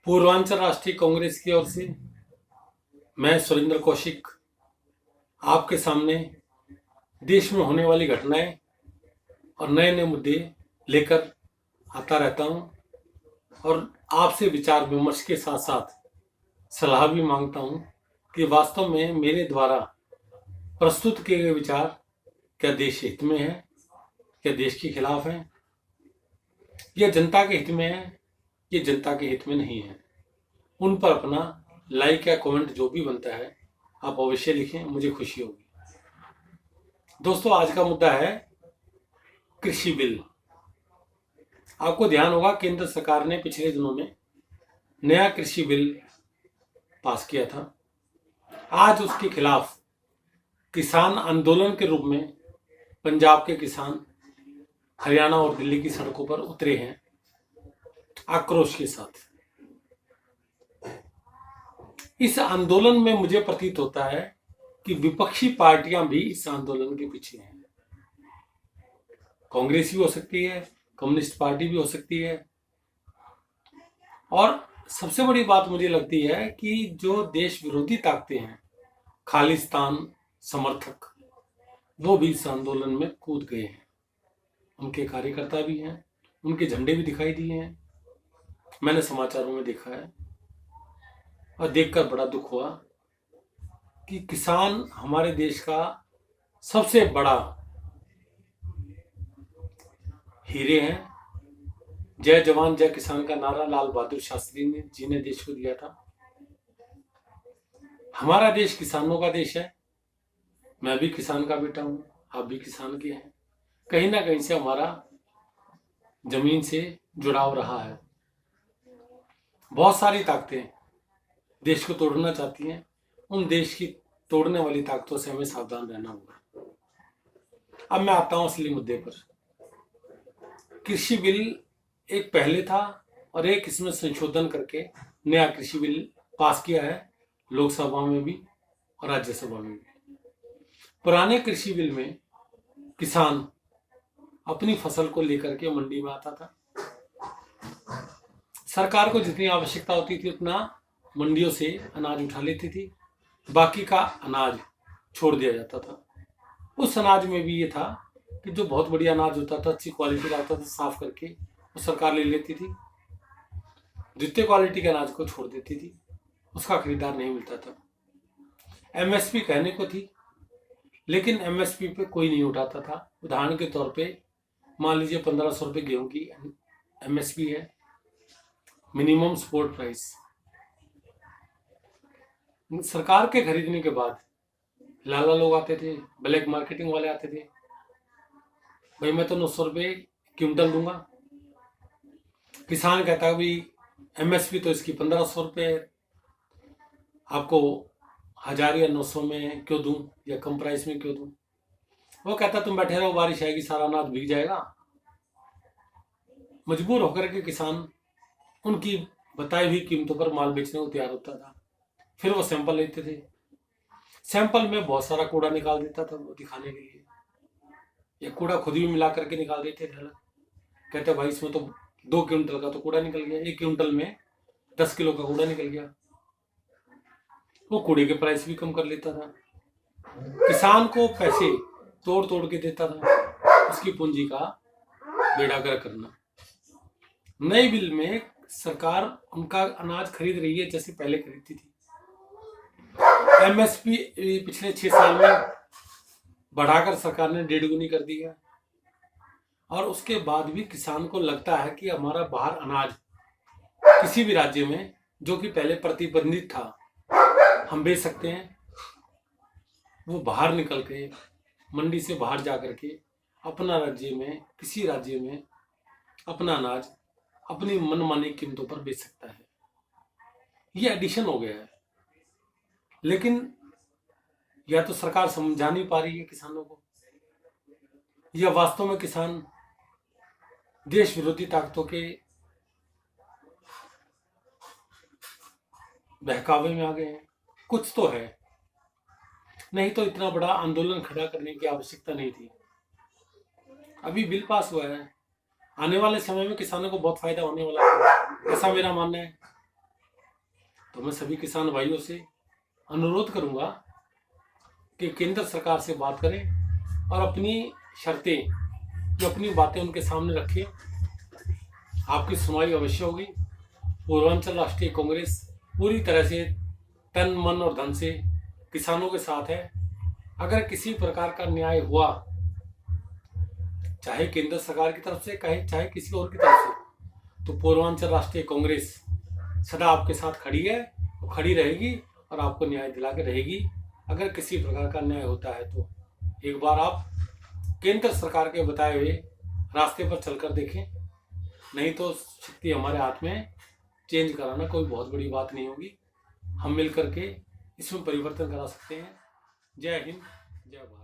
पूर्वांचल राष्ट्रीय कांग्रेस की ओर से मैं सुरेंद्र कौशिक आपके सामने देश में होने वाली घटनाएं और नए नए मुद्दे लेकर आता रहता हूं और आपसे विचार विमर्श के साथ साथ सलाह भी मांगता हूं कि वास्तव में मेरे द्वारा प्रस्तुत किए गए विचार क्या देश हित में है, क्या देश के खिलाफ है, या जनता के हित में है, ये जनता के हित में नहीं है। उन पर अपना लाइक या कमेंट जो भी बनता है आप अवश्य लिखें, मुझे खुशी होगी। दोस्तों, आज का मुद्दा है कृषि बिल। आपको ध्यान होगा केंद्र सरकार ने पिछले दिनों में नया कृषि बिल पास किया था। आज उसके खिलाफ किसान आंदोलन के रूप में पंजाब के किसान हरियाणा और दिल्ली की सड़कों पर उतरे हैं आक्रोश के साथ। इस आंदोलन में मुझे प्रतीत होता है कि विपक्षी पार्टियां भी इस आंदोलन के पीछे हैं। कांग्रेस भी हो सकती है, कम्युनिस्ट पार्टी भी हो सकती है, और सबसे बड़ी बात मुझे लगती है कि जो देश विरोधी ताकतें हैं, खालिस्तान समर्थक, वो भी इस आंदोलन में कूद गए हैं। उनके कार्यकर्ता भी हैं, उनके झंडे भी दिखाई दिए हैं, मैंने समाचारों में देखा है और देखकर बड़ा दुख हुआ कि किसान हमारे देश का सबसे बड़ा हीरे हैं। जय जवान जय किसान का नारा लाल बहादुर शास्त्री ने जी ने देश को दिया था। हमारा देश किसानों का देश है। मैं भी किसान का बेटा हूं, आप भी किसान के हैं। कहीं ना कहीं से हमारा जमीन से जुड़ाव रहा है। बहुत सारी ताकतें देश को तोड़ना चाहती हैं। उन देश की तोड़ने वाली ताकतों से हमें सावधान रहना होगा। अब मैं आता हूं असली मुद्दे पर। कृषि बिल एक पहले था और एक इसमें संशोधन करके नया कृषि बिल पास किया है, लोकसभा में भी और राज्यसभा में भी। पुराने कृषि बिल में किसान अपनी फसल को लेकर के मंडी में आता था। सरकार को जितनी आवश्यकता होती थी उतना मंडियों से अनाज उठा लेती थी, बाकी का अनाज छोड़ दिया जाता था। उस अनाज में भी ये था कि जो बहुत बढ़िया अनाज होता था, अच्छी क्वालिटी का होता था, साफ करके वो सरकार ले लेती थी। द्वितीय क्वालिटी के अनाज को छोड़ देती थी, उसका खरीदार नहीं मिलता था। एमएसपी कहने को थी, लेकिन एमएसपी पे कोई नहीं उठाता था। उदाहरण के तौर पे मान लीजिए 1500 रुपये गेहूं की एमएसपी है, मिनिमम सपोर्ट प्राइस। सरकार के खरीदने के बाद लाला लोग आते थे, ब्लैक मार्केटिंग वाले आते थे, भाई मैं तो 900 रुपये क्विंटल दूंगा। किसान कहता है भाई एमएसपी तो इसकी 1500 रुपये है, आपको 1000 या 900 में क्यों दूं या कम प्राइस में क्यों दूं। वो कहता तुम बैठे रहो, बारिश आएगी, सारा अनाज भीग जाएगा। मजबूर होकर के किसान उनकी बताई हुई कीमतों पर माल बेचने को तैयार होता था। फिर वो सैंपल लेते थे, सैंपल में बहुत सारा कूड़ा निकाल देता था वो दिखाने के लिए, या कूड़ा खुद भी मिला करके निकाल देते थे। कहते भाई इसमें तो 2 क्विंटल का तो कूड़ा निकल गया, 1 क्विंटल में 10 किलो का कूड़ा निकल गया। वो कूड़े के प्राइस भी कम कर लेता था, किसान को पैसे तोड़ तोड़ के देता था, उसकी पूंजी का बेड़ागर करना। नए बिल में सरकार उनका अनाज खरीद रही है जैसे पहले खरीदती थी। एमएसपी पिछले 6 साल में बढ़ाकर सरकार ने 1.5 गुनी कर दी है, और उसके बाद भी किसान को लगता है कि हमारा बाहर अनाज किसी भी राज्य में जो कि पहले प्रतिबंधित था हम बेच सकते हैं। वो बाहर निकल के मंडी से बाहर जा करके अपना राज्य में, किसी राज्य में अपना अनाज अपनी मनमानी कीमतों पर बेच सकता है। ये एडिशन हो गया है। लेकिन या तो सरकार समझा नहीं पा रही है किसानों को, या वास्तव में किसान देश विरोधी ताकतों के बहकावे में आ गए हैं। कुछ तो है, नहीं तो इतना बड़ा आंदोलन खड़ा करने की आवश्यकता नहीं थी। अभी बिल पास हुआ है, आने वाले समय में किसानों को बहुत फायदा होने वाला है, ऐसा मेरा मानना है। तो मैं सभी किसान भाइयों से अनुरोध करूंगा कि केंद्र सरकार से बात करें और अपनी शर्तें, जो अपनी बातें उनके सामने रखें। आपकी सुनवाई अवश्य होगी। पूर्वांचल राष्ट्रीय कांग्रेस पूरी तरह से तन मन और धन से किसानों के साथ है। अगर किसी प्रकार का न्याय हुआ, चाहे केंद्र सरकार की तरफ से चाहे किसी और की तरफ से, तो पूर्वांचल राष्ट्रीय कांग्रेस सदा आपके साथ खड़ी है और खड़ी रहेगी और आपको न्याय दिला के रहेगी। अगर किसी प्रकार का न्याय होता है तो एक बार आप केंद्र सरकार के बताए हुए रास्ते पर चलकर देखें, नहीं तो शक्ति हमारे हाथ में। चेंज कराना कोई बहुत बड़ी बात नहीं होगी। हम मिल करके इसमें परिवर्तन करा सकते हैं। जय हिंद, जय भारत।